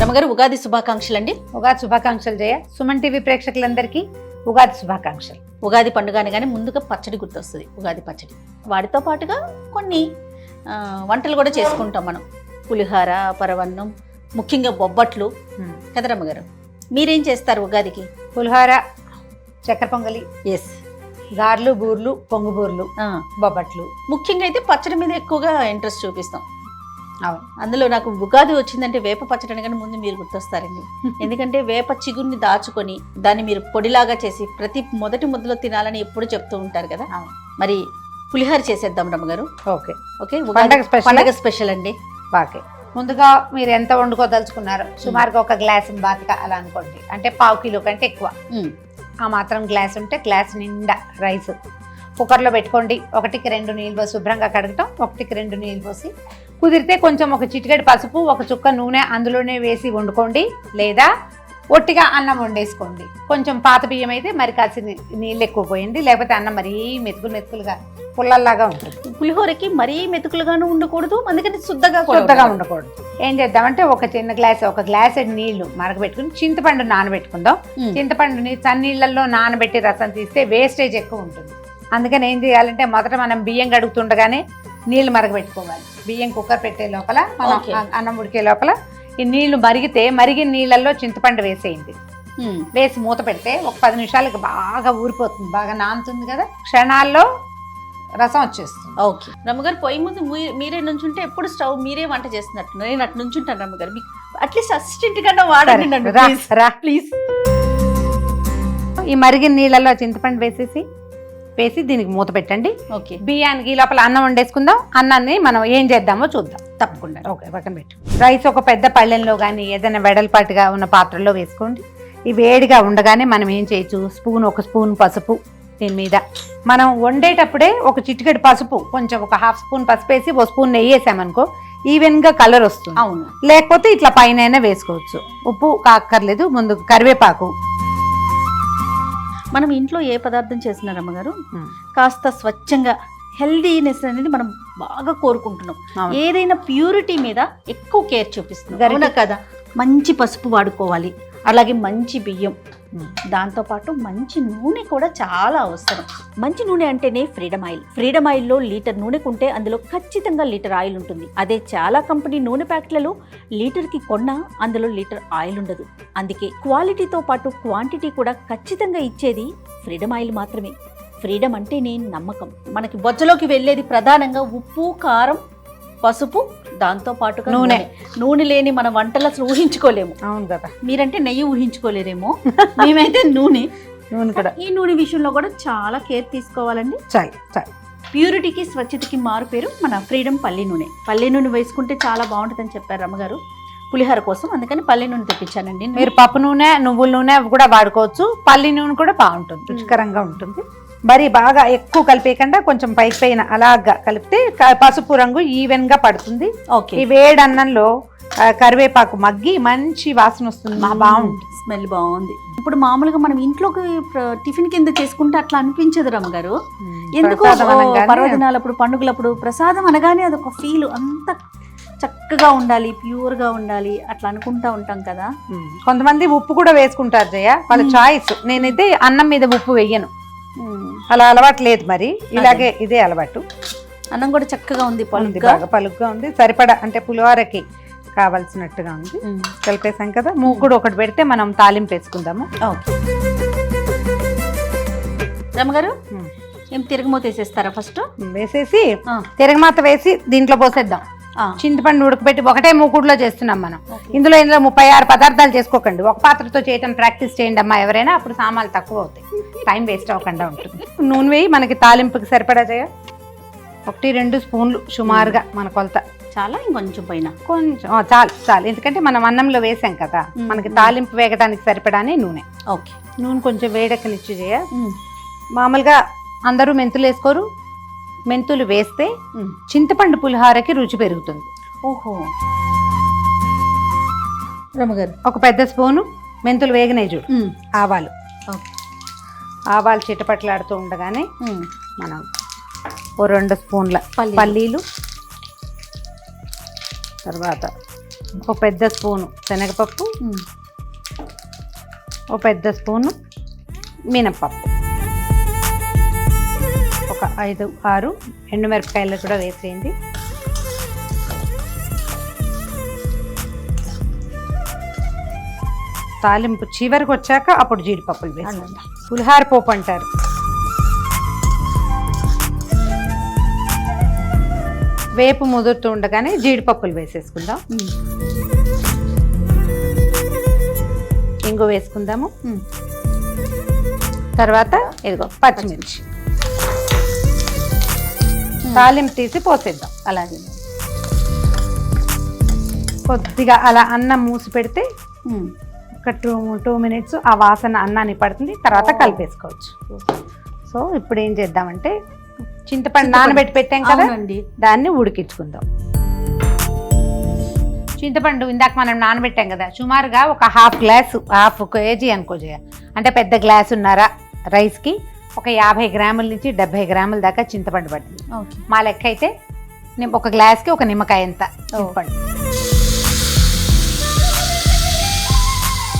రమగారు ఉగాది శుభాకాంక్షలు అండి. ఉగాది శుభాకాంక్షలు జయ. సుమన్ టీవీ ప్రేక్షకులందరికీ ఉగాది శుభాకాంక్షలు. ఉగాది పండుగ అనగానే ముందుగా పచ్చడి గుర్తొస్తుంది. ఉగాది పచ్చడి వాటితో పాటుగా కొన్ని వంటలు కూడా చేసుకుంటాం మనం. పులిహార, పరవన్నం, ముఖ్యంగా బొబ్బట్లు కదా రమ్మగారు. మీరేం చేస్తారు ఉగాదికి? పులిహార, చక్కెర పొంగలి, ఎస్, గార్లు, బూర్లు, పొంగు బూర్లు, బొబ్బట్లు. ముఖ్యంగా అయితే పచ్చడి మీద ఎక్కువగా ఇంట్రెస్ట్ చూపిస్తాం. అవును, అందులో నాకు ఉగాది వచ్చిందంటే వేప పచ్చడి అనగానే ముందు మీరు గుర్తొస్తారండి. ఎందుకంటే వేప చిగురిని దాచుకొని దాన్ని మీరు పొడిలాగా చేసి ప్రతి మొదటి ముద్దలో తినాలని ఎప్పుడు చెప్తూ ఉంటారు కదా. మరి పులిహార చేసేద్దాం రమ్మగారు. ఓకే ఓకే, పండగ స్పెషల్ అండి. బాకే ముందుగా మీరు ఎంత వండుకోదలుచుకున్నారో సుమారుగా ఒక గ్లాస్ బాతిక అలా అనుకోండి. అంటే 1/2 కిలో కంటే ఎక్కువ ఆ మాత్రం గ్లాస్ ఉంటే గ్లాస్ నిండా రైస్ కుక్కర్లో పెట్టుకోండి. 1కి 2 నీళ్ళు పోసి శుభ్రంగా కడగటం, 1కి 2 నీళ్ళు పోసి కుదిరితే కొంచెం ఒక చిటికెడు పసుపు, ఒక చుక్క నూనె అందులోనే వేసి వండుకోండి. లేదా ఒట్టిగా అన్నం వండేసుకోండి. కొంచెం పాత బియ్యం అయితే మరి కాసి నీళ్ళు ఎక్కువ పోయండి, లేకపోతే అన్నం మరీ మెతుకులుగా పుల్లల్లాగా ఉంటుంది. పులిహోరకి మరీ మెతుకులుగాను ఉండకూడదు, అందుకని శుద్ధగా ఉండకూడదు. ఏం చేద్దామంటే ఒక చిన్న గ్లాస్, ఒక గ్లాస్ నీళ్లు మరగబెట్టుకుని చింతపండు నానబెట్టుకుందాం. చింతపండుని చన్నీళ్ళల్లో నానబెట్టి రసం తీస్తే వేస్టేజ్ ఎక్కువ ఉంటుంది. అందుకని ఏం చేయాలంటే మొదట మనం బియ్యం కడుగుతుండగానే నీళ్లు మరగబెట్టుకోవాలి. బియ్యం కుక్కర్ పెట్టే లోపల, మనం అన్నం ఉడికే లోపల ఈ నీళ్లు మరిగిన నీళ్ళల్లో చింతపండు వేసేయండి. వేసి మూత పెడితే ఒక 10 నిమిషాలకి బాగా ఊరిపోతుంది, బాగా నానుతుంది కదా, క్షణాల్లో రసం వచ్చేస్తుంది. ఓకే రమ్మగారు, పొయ్యి ముందు మీరే నుంచుంటే ఎప్పుడు స్టవ్ మీరే వంట చేస్తున్నట్టు. నేను అటు నుంచుంటాను రమ్మగారు. మీకు అట్లీస్ట్ అసిస్టెంట్ కన్నా వాడండి ప్లీజ్. ఈ మరిగిన నీళ్ళల్లో చింతపండు వేసి దీనికి మూత పెట్టండి. ఓకే, బియ్యానికి లోపల అన్నం వండేసుకుందాం. అన్నాన్ని మనం ఏం చేద్దామో చూద్దాం. తప్పకుండా. ఓకే, పక్కన పెట్టు. రైస్ ఒక పెద్ద పళ్ళెంలో కానీ ఏదైనా వెడల్పాటుగా ఉన్న పాత్రలో వేసుకోండి. ఈ వేడిగా ఉండగానే మనం ఏం చేయొచ్చు, ఒక స్పూన్ పసుపు దీని మీద. మనం వండేటప్పుడే ఒక చిటికెడు పసుపు, కొంచెం ఒక 1/2 స్పూన్ పసుపు వేసి 1 స్పూన్ నెయ్యి వేసామనుకో ఈవెన్గా కలర్ వస్తుంది. అవును, లేకపోతే ఇట్లా పైన వేసుకోవచ్చు. ఉప్పు కాక్కర్లేదు. ముందు కరివేపాకు. మనం ఇంట్లో ఏ పదార్థం చేసినా రమ్మగారు కాస్త స్వచ్ఛంగా హెల్దీనెస్ అనేది మనం బాగా కోరుకుంటున్నాం. ఏదైనా ప్యూరిటీ మీద ఎక్కువ కేర్ చూపిస్తున్నాం కదా. మంచి పసుపు వాడుకోవాలి, అలాగే మంచి బియ్యం, దాంతోపాటు మంచి నూనె కూడా చాలా అవసరం. మంచి నూనె అంటేనే ఫ్రీడమ్ ఆయిల్. ఫ్రీడమ్ ఆయిల్లో లీటర్ నూనె కొంటే అందులో ఖచ్చితంగా లీటర్ ఆయిల్ ఉంటుంది. అదే చాలా కంపెనీ నూనె ప్యాకెట్లలో లీటర్కి కొన్నా అందులో లీటర్ ఆయిల్ ఉండదు. అందుకే క్వాలిటీతో పాటు క్వాంటిటీ కూడా ఖచ్చితంగా ఇచ్చేది ఫ్రీడమ్ ఆయిల్ మాత్రమే. ఫ్రీడమ్ అంటేనే నమ్మకం. మనకి బొజ్జలోకి వెళ్ళేది ప్రధానంగా ఉప్పు, కారం, పసుపు, దాంతో పాటుగా నూనె లేని మన వంటలు అసలు ఊహించుకోలేము. అవును కదా, మీరంటే నెయ్యి ఊహించుకోలేరేమో, మేమైతే నూనె కూడా. ఈ నూనె విషయంలో కూడా చాలా కేర్ తీసుకోవాలండి. ప్యూరిటీకి, స్వచ్ఛతకి మారు పేరు మన ఫ్రీడమ్ పల్లి నూనె. పల్లి నూనె వేసుకుంటే చాలా బాగుంటుందని చెప్పారు రమ్మగారు పులిహార కోసం, అందుకని పల్లి నూనె తెప్పించానండి. మీరు పప్పు నూనె, నువ్వుల నూనె కూడా వాడుకోవచ్చు. పల్లి నూనె కూడా బాగుంటుంది, రుచికరంగా ఉంటుంది. మరి బాగా ఎక్కువ కలిపేయకుండా కొంచెం పైన అలాగా కలిపితే పసుపు రంగు ఈవెన్ గా పడుతుంది. ఓకే, ఈ వేడి అన్నంలో కరివేపాకు మగ్గి మంచి వాసన వస్తుంది, బాగుంటుంది, స్మెల్ బాగుంది. ఇప్పుడు మామూలుగా మనం ఇంట్లోకి టిఫిన్ కింద చేసుకుంటే అట్లా అనిపించదు రమ్మగారు. ఎందుకు పర్వదినాలప్పుడు, పండుగలప్పుడు ప్రసాదం అనగానే అదొక ఫీల్, అంత చక్కగా ఉండాలి, ప్యూర్ గా ఉండాలి, అట్లా అనుకుంటా ఉంటాం కదా. కొంతమంది ఉప్పు కూడా వేసుకుంటారు జయ, వాళ్ళ చాయిస్. నేనైతే అన్నం మీద ఉప్పు వేయను, అలా అలవాటు లేదు. మరి ఇలాగే ఇదే అలవాటు. అన్నం కూడా చక్కగా ఉంది, బాగా పలుగ్గా ఉంది, సరిపడా అంటే పులిహోరకి కావాల్సినట్టుగా ఉంది. కలిపేసాం కదా, మూకుడు ఒకటి పెడితే మనం తాలింపు వేసుకుందాము. రమ్మగారు ఏం తిరగమూత వేసేస్తారా? ఫస్ట్ వేసేసి తిరగమాత వేసి దీంట్లో పోసేద్దాం. చింతపండు ఉడకబెట్టి ఒకటే మూకుడులో చేస్తున్నాం మనం. ఇందులో 36 పదార్థాలు చేసుకోకండి. ఒక పాత్రతో చేయటం ప్రాక్టీస్ చేయండి అమ్మా ఎవరైనా, అప్పుడు సామాన్లు తక్కువ అవుతాయి, టైం వేస్ట్ అవ్వకుండా ఉంటుంది. నూనె వేయి, మనకి తాలింపుకి సరిపడా చేయ 1-2 స్పూన్లు సుమారుగా మన కొలత. చాలా, ఇంకొంచెం పైన కొంచెం చాలు. ఎందుకంటే మనం అన్నంలో వేసాం కదా, మనకి తాలింపు వేగడానికి సరిపడానే నూనె. ఓకే, నూనె కొంచెం వేడెక్కనిచ్చి చేయ. మామూలుగా అందరూ మెంతులు వేసుకోరు, మెంతులు వేస్తే చింతపండు పులిహారకి రుచి పెరుగుతుంది. ఓహో రమ్మగారు, ఒక పెద్ద స్పూను మెంతులు వేగనే చూడు. ఆవాలు చిటపట్లాడుతూ ఉండగానే మనం 2 స్పూన్ల పల్లీలు, తర్వాత ఒక పెద్ద స్పూను శనగపప్పు, ఒక పెద్ద స్పూను మినప్పప్పు, ఒక 5-6 ఎండుమిరపకాయలు కూడా వేసేయండి. తాలింపు చివరికి వచ్చాక అప్పుడు జీడిపప్పులు వేసుకుందాం. పులిహార పోపు అంటారు. వేపు ముదురుతూ ఉండగానే జీడిపప్పులు వేసేసుకుందాం. ఇంగు వేసుకుందాము. తర్వాత ఇదిగో పచ్చిమిర్చి తాలింపు తీసి పోసేద్దాం. అలాగే కొద్దిగా అలా అన్నం మూసి పెడితే ఒక 2 minutes ఆ వాసన అన్నాన్ని పడుతుంది. తర్వాత కలిపేసుకోవచ్చు. సో ఇప్పుడు ఏం చేద్దామంటే చింతపండు నానబెట్టి పెట్టాం కదా, దాన్ని ఉడికించుకుందాం. చింతపండు ఇందాక మనం నానబెట్టాం కదా, సుమారుగా ఒక హాఫ్ కేజీ అనుకో జయ, అంటే పెద్ద గ్లాస్ ఉన్నారా రైస్కి ఒక 50 గ్రాముల నుంచి 70 గ్రాముల దాకా చింతపండు పడుతుంది. మా లెక్క అయితే ఒక గ్లాస్కి ఒక నిమ్మకాయ ఎంత చింతపండు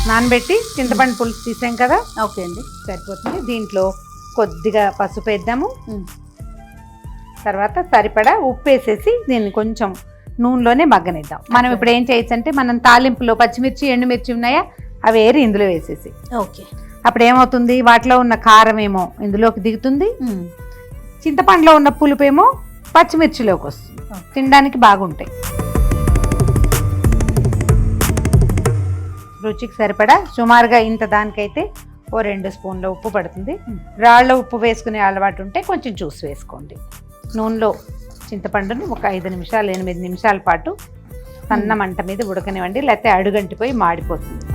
నానబెట్టి చింతపండు పులుసు తీసాం కదా. ఓకే అండి, సరిపోతుంది. దీంట్లో కొద్దిగా పసుపు వేద్దాము. తర్వాత సరిపడా ఉప్పు వేసేసి దీన్ని కొంచెం నూనెలోనే మగ్గనిద్దాం. మనం ఇప్పుడు ఏం చేయొచ్చు అంటే, మనం తాలింపులో పచ్చిమిర్చి ఎండుమిర్చి ఉన్నాయా అవి ఏరి ఇందులో వేసేసి, ఓకే అప్పుడు ఏమవుతుంది, వాటిలో ఉన్న కారం ఏమో ఇందులోకి దిగుతుంది, చింతపండులో ఉన్న పులుపు ఏమో పచ్చిమిర్చిలోకి వస్తుంది. తినడానికి బాగుంటాయి. రుచికి సరిపడా సుమారుగా ఇంత దానికైతే ఓ 2 స్పూన్ల ఉప్పు పడుతుంది. రాళ్ళ ఉప్పు వేసుకునే అలవాటు ఉంటే కొంచెం జ్యూస్ వేసుకోండి. నూనెలో చింతపండును ఒక 8 నిమిషాల పాటు సన్న మంట మీద ఉడకనివ్వండి, లేకపోతే అడుగంటిపోయి మాడిపోతుంది.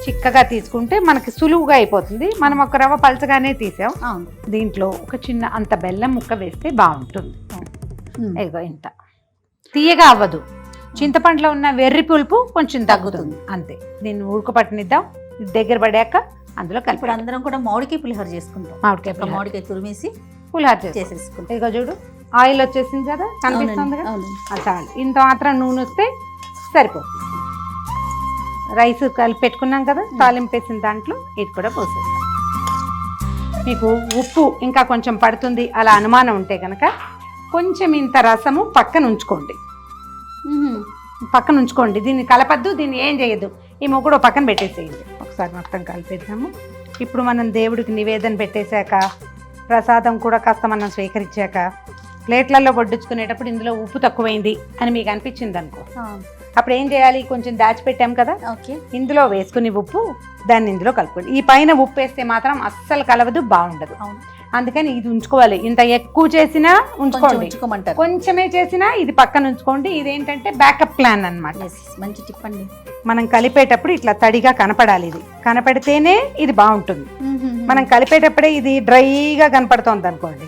చిక్కగా తీసుకుంటే మనకి సులువుగా అయిపోతుంది. మనం ఒక రవ్వ పలచగానే తీసాం. దీంట్లో ఒక చిన్న అంత బెల్లం ముక్క వేస్తే బాగుంటుంది. ఇదిగో ఇంత తీయగా అవ్వదు, చింతపండులో ఉన్న వెర్రి పులుపు కొంచెం తగ్గుతుంది అంతే. దీన్ని ఉడకపట్టనిద్దాం. దగ్గర పడాక అందులో కలిపి అందరం కూడా మామిడికాయ పులిహోర చేసుకుంటాం. మామిడికాయ తురిమేసి పులిహోర చేసేసుకుంటాం. ఇదిగో చూడు ఆయిల్ వచ్చేసింది కదా, కనిపిస్తుంది కదా, చాలు. ఇంత మాత్రం నూనె వస్తే సరిపోతుంది. రైస్ కలిపి పెట్టుకున్నాం కదా, తాలింపు వేసిన దాంట్లో ఇది కూడా పోసేస్తాం. మీకు ఉప్పు ఇంకా కొంచెం పడుతుంది అలా అనుమానం ఉంటే కనుక కొంచెం ఇంత రసము పక్కన ఉంచుకోండి. దీన్ని కలపద్దు, దీన్ని ఏం చేయొద్దు. ఈ ముగ్గురు పక్కన పెట్టేసేయండి. ఒకసారి మొత్తం కలిపేద్దాము. ఇప్పుడు మనం దేవుడికి నివేదన పెట్టేశాక, ప్రసాదం కూడా కాస్త మనం స్వీకరించాక, ప్లేట్లలో వడ్డించుకునేటప్పుడు ఇందులో ఉప్పు తక్కువైంది అని మీకు అనిపించింది అనుకో, అప్పుడు ఏం చేయాలి, కొంచెం దాచిపెట్టాం కదా, ఇందులో వేసుకుని ఉప్పు దాన్ని ఇందులో కలుపుకోండి. ఈ పైన ఉప్పు వేస్తే మాత్రం అస్సలు కలవదు, బాగుండదు. అందుకని ఇది ఉంచుకోవాలి. ఇంత ఎక్కువ చేసినా ఉంచుకోండి, కొంచెమే చేసినా ఇది పక్కన ఉంచుకోండి. ఇదేంటంటే బ్యాకప్ ప్లాన్ అన్నమాట. మంచి టిప్ అండి. మనం కలిపేటప్పుడు ఇట్లా తడిగా కనపడాలి. ఇది కనపడితేనే ఇది బాగుంటుంది. మనం కలిపేటప్పుడే ఇది డ్రైగా కనపడుతోంది అనుకోండి,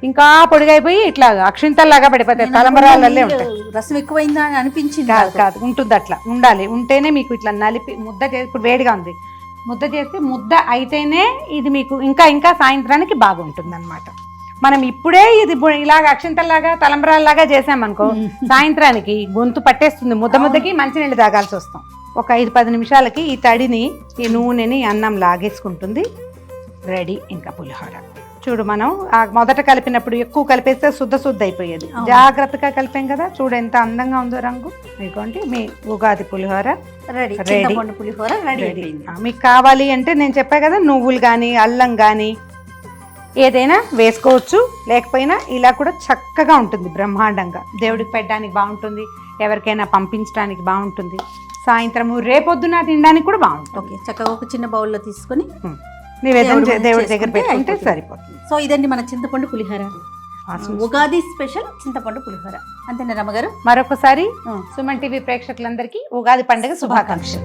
ఇంకా పొడిగైపోయి ఇట్లా అక్షింతల్లాగా పడిపోతాయి, తలంబరాలే ఉంటాయి. రసం ఎక్కువైందా అని అనిపించింది కాదు, ఉంటుంది. అట్లా ఉండాలి. ఉంటేనే మీకు ఇట్లా నలిపి ముద్ద చేసి, ఇప్పుడు వేడిగా ఉంది, ముద్ద చేసి ముద్ద అయితేనే ఇది మీకు ఇంకా సాయంత్రానికి బాగుంటుంది అన్నమాట. మనం ఇప్పుడే ఇది ఇలాగ అక్షంతల్లాగా తలంబరాల్లాగా చేసామనుకో, సాయంత్రానికి గొంతు పట్టేస్తుంది, ముద్దకి మంచినీళ్ళు తాగాల్సి వస్తాం. ఒక 5-10 నిమిషాలకి ఈ తడిని, ఈ నూనెని అన్నం లాగేసుకుంటుంది. రెడీ ఇంకా పులిహోర. చూడు, మనం మొదట కలిపినప్పుడు ఎక్కువ కలిపేస్తే శుద్ధ అయిపోయేది. జాగ్రత్తగా కలిపాం కదా, చూడు ఎంత అందంగా ఉందో రంగు. మీకోండి మీ ఉగాది పులిహోర రెడీ. మీకు కావాలి అంటే నేను చెప్పా కదా, నువ్వులు కానీ అల్లం కానీ ఏదైనా వేసుకోవచ్చు. లేకపోయినా ఇలా కూడా చక్కగా ఉంటుంది, బ్రహ్మాండంగా దేవుడికి పెట్టడానికి బాగుంటుంది, ఎవరికైనా పంపించడానికి బాగుంటుంది, సాయంత్రము రేపొద్దున తినడానికి కూడా బాగుంటుంది. ఓకే, చక్కగా ఒక చిన్న బౌల్లో తీసుకొని నివేదన దేవుడి దగ్గర పెట్టుకుంటే సరిపోతుంది. సో ఇదండి మన చింతపండు పులిహోర, ఉగాది స్పెషల్ చింతపండు పులిహోర. అంతేనా రమ్మగారు? మరొకసారి సుమన్ టీవీ ప్రేక్షకులందరికీ ఉగాది పండుగ శుభాకాంక్షలు.